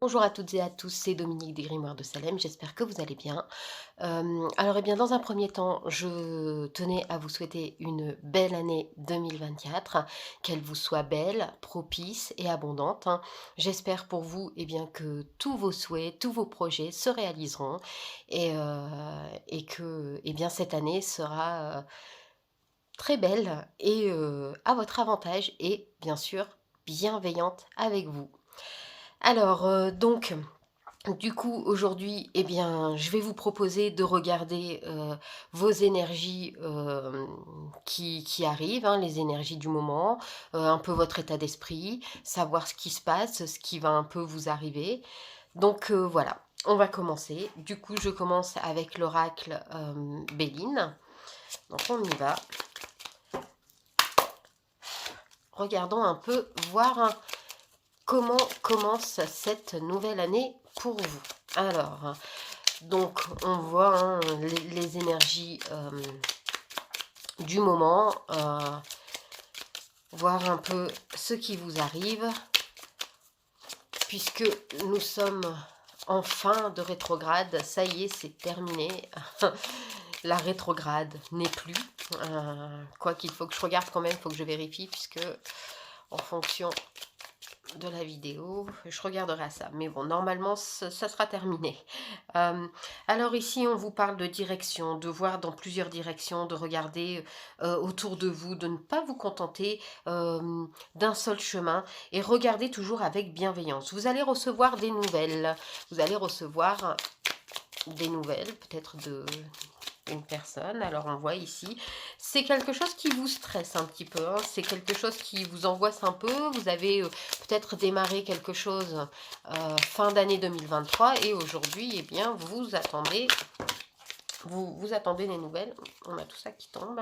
Bonjour à toutes et à tous, c'est Dominique des Grimoires de Salem, j'espère que vous allez bien. Alors, eh bien, dans un premier temps, je tenais à vous souhaiter une belle année 2024, qu'elle vous soit belle, propice et abondante, hein. J'espère pour vous, eh bien, que tous vos souhaits, tous vos projets se réaliseront et que, eh bien, cette année sera très belle et à votre avantage et bien sûr bienveillante avec vous. Alors, du coup, aujourd'hui, eh bien, je vais vous proposer de regarder, vos énergies, qui arrivent, hein, les énergies du moment, un peu votre état d'esprit, savoir ce qui se passe, ce qui va un peu vous arriver. Donc, voilà, on va commencer. Du coup, je commence avec l'oracle, Béline. Donc on y va. Regardons un peu, voir comment commence cette nouvelle année pour vous. Alors, donc, on voit hein, les énergies du moment, voir un peu ce qui vous arrive, puisque nous sommes en fin de rétrograde. Ça y est, c'est terminé. La rétrograde n'est plus. Quoi qu'il faut que je regarde quand même, il faut que je vérifie, puisque en fonction de la vidéo, je regarderai ça. Mais bon, normalement, ça sera terminé. Alors ici, on vous parle de direction, de voir dans plusieurs directions, de regarder autour de vous, de ne pas vous contenter d'un seul chemin et regarder toujours avec bienveillance. Vous allez recevoir des nouvelles. Vous allez recevoir des nouvelles, peut-être de une personne. Alors on voit ici, c'est quelque chose qui vous stresse un petit peu, hein. C'est quelque chose qui vous angoisse un peu. Vous avez peut-être démarré quelque chose fin d'année 2023 et aujourd'hui, eh bien, vous attendez des nouvelles. On a tout ça qui tombe.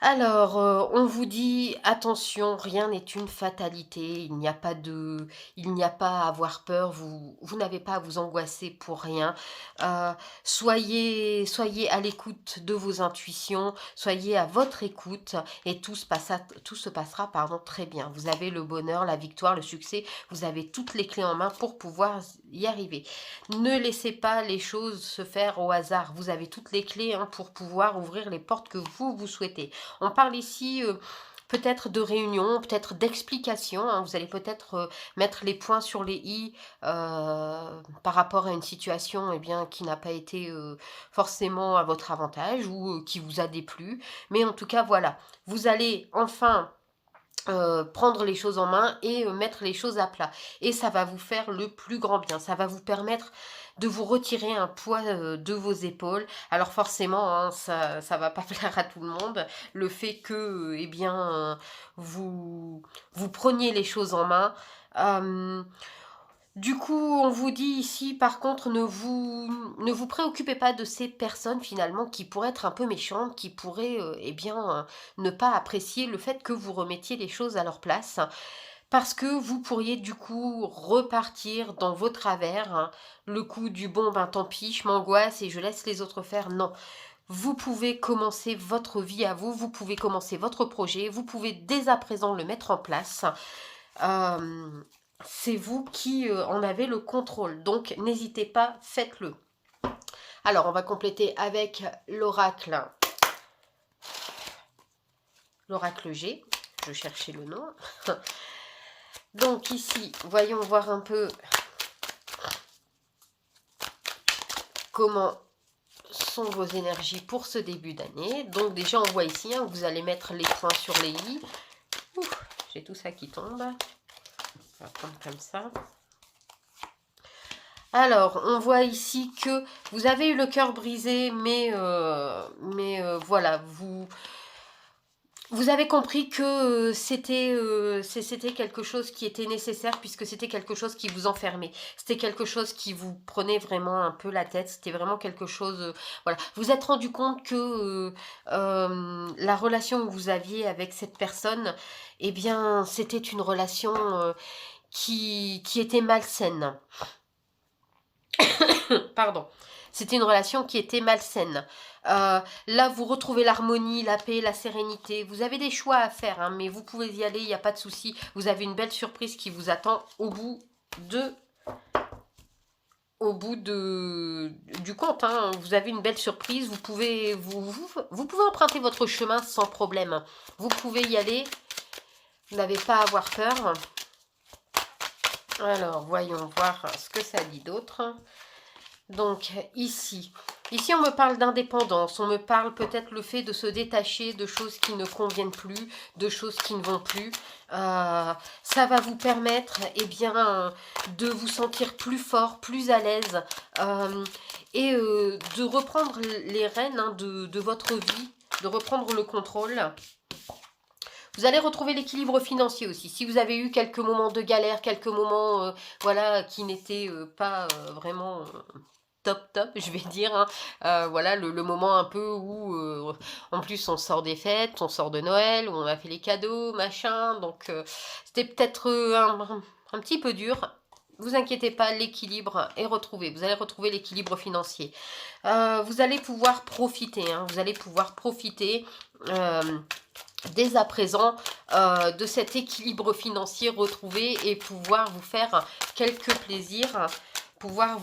Alors, on vous dit attention, rien n'est une fatalité, il n'y a pas à avoir peur, vous n'avez pas à vous angoisser pour rien. Heu, soyez à l'écoute de vos intuitions, soyez à votre écoute et tout se passera, pardon, très bien. Vous avez le bonheur, la victoire, le succès, vous avez toutes les clés en main pour pouvoir y arriver. Ne laissez pas les choses se faire au hasard, vous avez toutes les clés, hein, pour pouvoir ouvrir les portes que vous souhaitez. On parle ici peut-être de réunion, peut-être d'explication, hein. Vous allez peut-être mettre les points sur les i par rapport à une situation eh bien, qui n'a pas été forcément à votre avantage ou qui vous a déplu. Mais en tout cas, voilà, vous allez enfin prendre les choses en main et mettre les choses à plat. Et ça va vous faire le plus grand bien. Ça va vous permettre de vous retirer un poids de vos épaules. Alors forcément, hein, ça va pas plaire à tout le monde. Le fait que, eh bien, vous preniez les choses en main. Du coup, on vous dit ici, par contre, ne vous préoccupez pas de ces personnes finalement qui pourraient être un peu méchantes, qui pourraient, eh bien, ne pas apprécier le fait que vous remettiez les choses à leur place. Parce que vous pourriez du coup repartir dans vos travers, hein. Le coup du bon, ben tant pis, je m'angoisse et je laisse les autres faire. Non, vous pouvez commencer votre vie à vous, vous pouvez commencer votre projet, vous pouvez dès à présent le mettre en place. Euh, c'est vous qui en avez le contrôle. Donc n'hésitez pas, faites-le. Alors on va compléter avec l'oracle G. Je cherchais le nom. Donc ici, voyons voir un peu comment sont vos énergies pour ce début d'année. Donc déjà on voit ici, hein, vous allez mettre les points sur les i. J'ai tout ça qui tombe. On va prendre comme ça. Alors, on voit ici que vous avez eu le cœur brisé, mais voilà, vous avez compris que c'était quelque chose qui était nécessaire puisque c'était quelque chose qui vous enfermait. C'était quelque chose qui vous prenait vraiment un peu la tête. C'était vraiment quelque chose... voilà. Vous vous êtes rendu compte que la relation que vous aviez avec cette personne, eh bien, c'était une relation qui était malsaine. Pardon. C'était une relation qui était malsaine. Là, vous retrouvez l'harmonie, la paix, la sérénité. Vous avez des choix à faire, hein, mais vous pouvez y aller, il n'y a pas de souci. Vous avez une belle surprise qui vous attend au bout de au bout du compte, hein, vous avez une belle surprise, vous pouvez emprunter votre chemin sans problème. Vous pouvez y aller, vous n'avez pas à avoir peur. Alors, voyons voir ce que ça dit d'autre. Donc, ici, on me parle d'indépendance, on me parle peut-être le fait de se détacher de choses qui ne conviennent plus, de choses qui ne vont plus. Ça va vous permettre, eh bien, de vous sentir plus fort, plus à l'aise et de reprendre les rênes hein, de votre vie, de reprendre le contrôle. Vous allez retrouver l'équilibre financier aussi. Si vous avez eu quelques moments de galère, quelques moments voilà, qui n'étaient pas vraiment top, je vais dire. Hein. Voilà, le moment un peu où, en plus, on sort des fêtes, on sort de Noël, où on a fait les cadeaux, machin. Donc, c'était peut-être un petit peu dur. Vous inquiétez pas, l'équilibre est retrouvé. Vous allez retrouver l'équilibre financier. Vous allez pouvoir profiter. Hein, vous allez pouvoir profiter dès à présent de cet équilibre financier retrouvé et pouvoir vous faire quelques plaisirs, pouvoir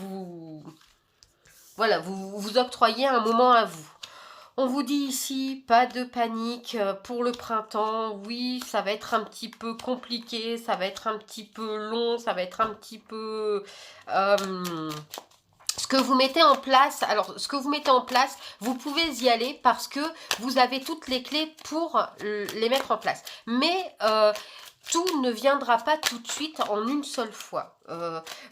voilà, vous octroyer un moment à vous. On vous dit ici, pas de panique pour le printemps. Oui, ça va être un petit peu compliqué, ça va être un petit peu long, ça va être un petit peu... ce que vous mettez en place, alors ce que vous mettez en place, vous pouvez y aller parce que vous avez toutes les clés pour les mettre en place. Mais tout ne viendra pas tout de suite en une seule fois.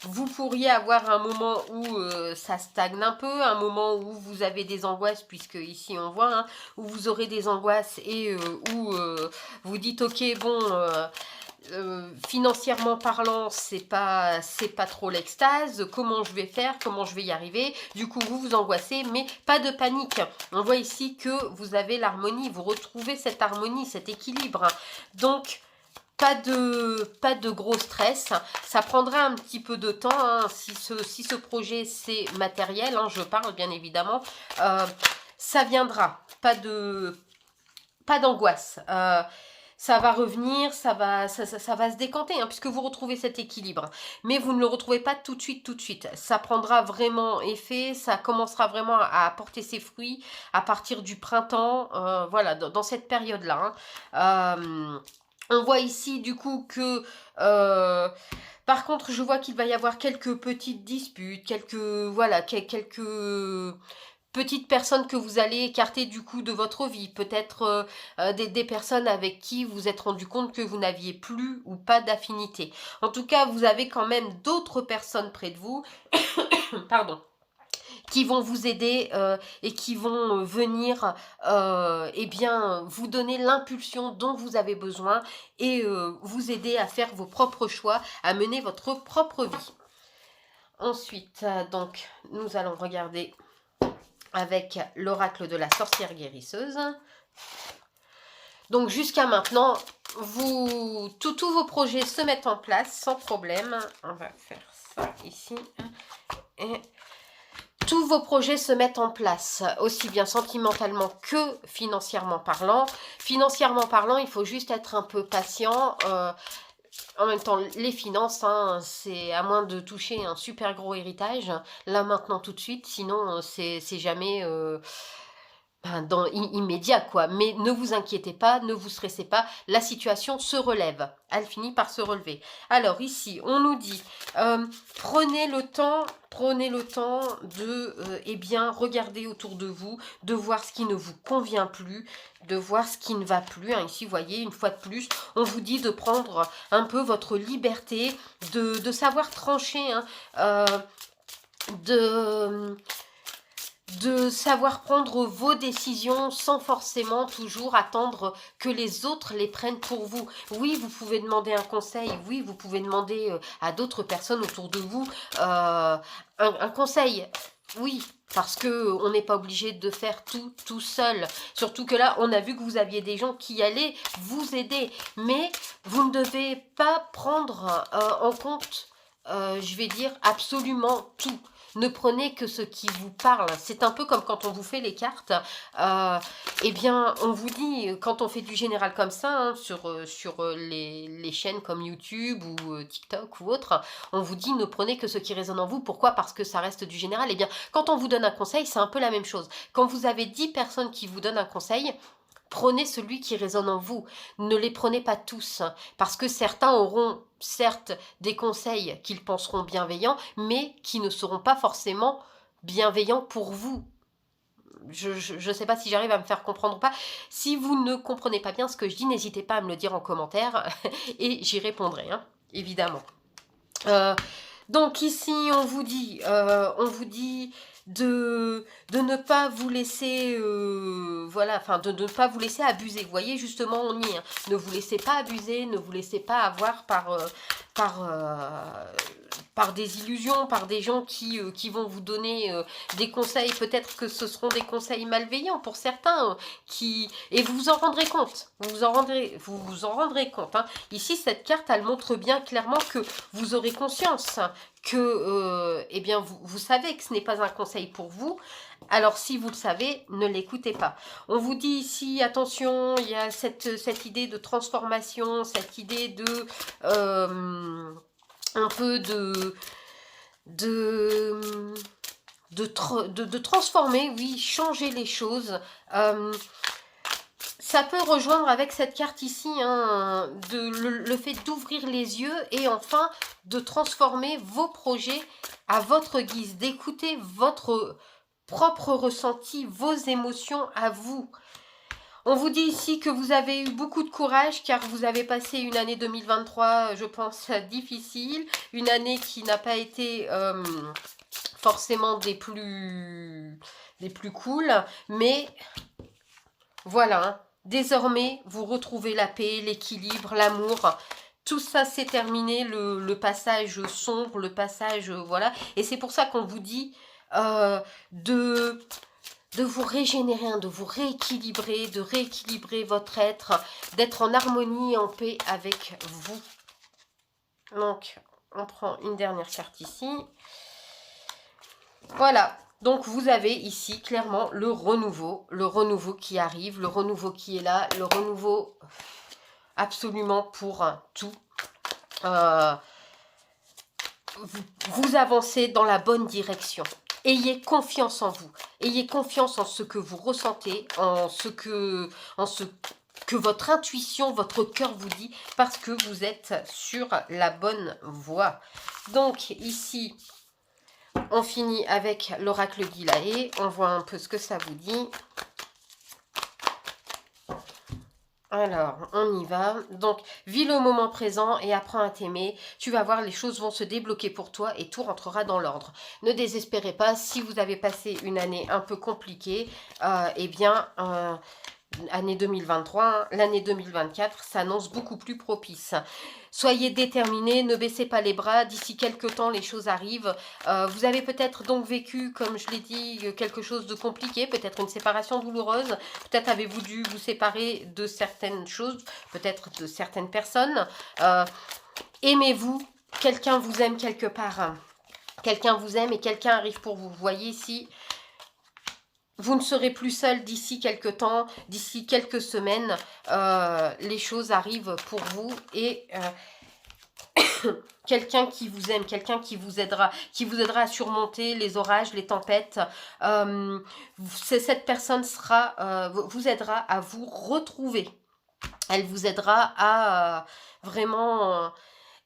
Vous pourriez avoir un moment où ça stagne un peu, un moment où vous avez des angoisses, puisque ici on voit, hein, où vous aurez des angoisses et où vous dites ok bon... financièrement parlant, c'est pas trop l'extase. Comment je vais faire, comment je vais y arriver? Du coup, vous vous angoissez, mais pas de panique. On voit ici que vous avez l'harmonie, vous retrouvez cette harmonie, cet équilibre. Donc, pas de gros stress. Ça prendra un petit peu de temps. Hein, si ce projet c'est matériel, hein, je parle bien évidemment. Ça viendra. Pas d'angoisse. Ça va revenir, ça va se décanter, hein, puisque vous retrouvez cet équilibre. Mais vous ne le retrouvez pas tout de suite. Ça prendra vraiment effet, ça commencera vraiment à apporter ses fruits à partir du printemps, voilà, dans cette période-là. Hein. On voit ici du coup que... par contre, je vois qu'il va y avoir quelques petites disputes, quelques petites personnes que vous allez écarter du coup de votre vie, peut-être des personnes avec qui vous êtes rendu compte que vous n'aviez plus ou pas d'affinité. En tout cas, vous avez quand même d'autres personnes près de vous, pardon, qui vont vous aider et qui vont venir eh bien, vous donner l'impulsion dont vous avez besoin et vous aider à faire vos propres choix, à mener votre propre vie. Ensuite, donc, nous allons regarder avec l'oracle de la sorcière guérisseuse. Donc jusqu'à maintenant, tous vos projets se mettent en place sans problème. On va faire ça ici. Et tous vos projets se mettent en place, aussi bien sentimentalement que financièrement parlant. Financièrement parlant, il faut juste être un peu patient. En même temps, les finances, hein, c'est à moins de toucher un super gros héritage, là maintenant tout de suite, sinon c'est jamais immédiat quoi. Mais ne vous inquiétez pas, ne vous stressez pas, la situation se relève, elle finit par se relever. Alors ici, on nous dit, prenez le temps de eh bien, regarder autour de vous, de voir ce qui ne vous convient plus, de voir ce qui ne va plus. Hein. Ici, vous voyez, une fois de plus, on vous dit de prendre un peu votre liberté, de savoir trancher, hein, de savoir prendre vos décisions sans forcément toujours attendre que les autres les prennent pour vous. Oui, vous pouvez demander un conseil, oui, vous pouvez demander à d'autres personnes autour de vous un conseil, oui, parce que on n'est pas obligé de faire tout seul. Surtout que là, on a vu que vous aviez des gens qui allaient vous aider, mais vous ne devez pas prendre en compte, je vais dire, absolument tout. ne prenez que ce qui vous parle. C'est un peu comme quand on vous fait les cartes. Eh bien, on vous dit, quand on fait du général comme ça, hein, sur les chaînes comme YouTube ou TikTok ou autre, on vous dit ne prenez que ce qui résonne en vous. Pourquoi? Parce que ça reste du général. Eh bien, quand on vous donne un conseil, c'est un peu la même chose. Quand vous avez 10 personnes qui vous donnent un conseil, prenez celui qui résonne en vous. Ne les prenez pas tous, hein, parce que certains auront certes des conseils qu'ils penseront bienveillants, mais qui ne seront pas forcément bienveillants pour vous. Je ne sais pas si j'arrive à me faire comprendre ou pas. Si vous ne comprenez pas bien ce que je dis, n'hésitez pas à me le dire en commentaire et j'y répondrai, hein, évidemment. Donc ici, on vous dit de ne pas vous laisser, voilà, enfin de ne pas vous laisser abuser. Vous voyez, justement, on y est. Hein. Ne vous laissez pas abuser, ne vous laissez pas avoir par, par des illusions, par des gens qui vont vous donner des conseils. Peut-être que ce seront des conseils malveillants pour certains, et vous vous en rendrez compte. Vous vous en rendrez compte. Hein. Ici, cette carte, elle montre bien clairement que vous aurez conscience que eh bien vous savez que ce n'est pas un conseil pour vous. Alors si vous le savez, ne l'écoutez pas. On vous dit ici, attention, il y a cette idée de transformation, cette idée de un peu de transformer, oui, changer les choses. Ça peut rejoindre avec cette carte ici, hein, le fait d'ouvrir les yeux et enfin de transformer vos projets à votre guise, d'écouter votre propre ressenti, vos émotions à vous. On vous dit ici que vous avez eu beaucoup de courage car vous avez passé une année 2023, je pense, difficile. Une année qui n'a pas été forcément des plus cool. Mais voilà, hein. Désormais, vous retrouvez la paix, l'équilibre, l'amour. Tout ça, c'est terminé, le passage sombre, le passage, voilà. Et c'est pour ça qu'on vous dit de vous régénérer, hein, de vous rééquilibrer, de rééquilibrer votre être, d'être en harmonie et en paix avec vous. Donc, on prend une dernière carte ici. Voilà. Donc, vous avez ici clairement le renouveau qui arrive, le renouveau qui est là, le renouveau absolument pour tout. Vous avancez dans la bonne direction. Ayez confiance en vous. Ayez confiance en ce que vous ressentez, en ce que votre intuition, votre cœur vous dit, parce que vous êtes sur la bonne voie. Donc, ici, on finit avec l'oracle Gilae. On voit un peu ce que ça vous dit. Alors, on y va. Donc, vis le moment présent et apprends à t'aimer. Tu vas voir, les choses vont se débloquer pour toi et tout rentrera dans l'ordre. Ne désespérez pas. Si vous avez passé une année un peu compliquée, eh bien, année 2023, hein, l'année 2024 s'annonce beaucoup plus propice. Soyez déterminés, ne baissez pas les bras, d'ici quelques temps les choses arrivent. Vous avez peut-être donc vécu, comme je l'ai dit, quelque chose de compliqué, peut-être une séparation douloureuse, peut-être avez-vous dû vous séparer de certaines choses, peut-être de certaines personnes. Aimez-vous, quelqu'un vous aime quelque part, hein. Quelqu'un vous aime et quelqu'un arrive pour vous. Vous voyez ici, vous ne serez plus seul d'ici quelques temps, d'ici quelques semaines. Les choses arrivent pour vous et quelqu'un qui vous aime, quelqu'un qui vous aidera à surmonter les orages, les tempêtes. Cette personne vous aidera à vous retrouver. Elle vous aidera à vraiment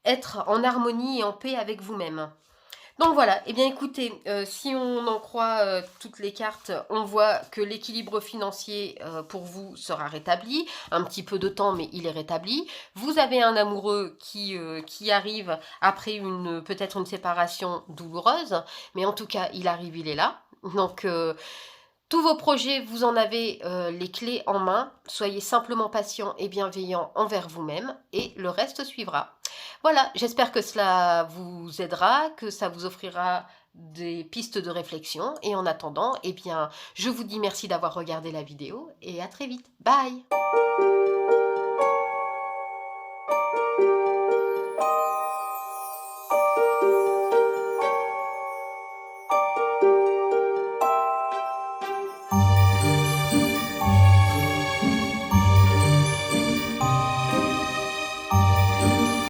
être en harmonie et en paix avec vous-même. Donc voilà, eh bien écoutez, si on en croit toutes les cartes, on voit que l'équilibre financier pour vous sera rétabli. Un petit peu de temps, mais il est rétabli. Vous avez un amoureux qui arrive après peut-être une séparation douloureuse, mais en tout cas, il arrive, il est là. Donc, tous vos projets, vous en avez les clés en main. Soyez simplement patient et bienveillant envers vous-même et le reste suivra. Voilà, j'espère que cela vous aidera, que ça vous offrira des pistes de réflexion. Et en attendant, eh bien, je vous dis merci d'avoir regardé la vidéo et à très vite. Bye!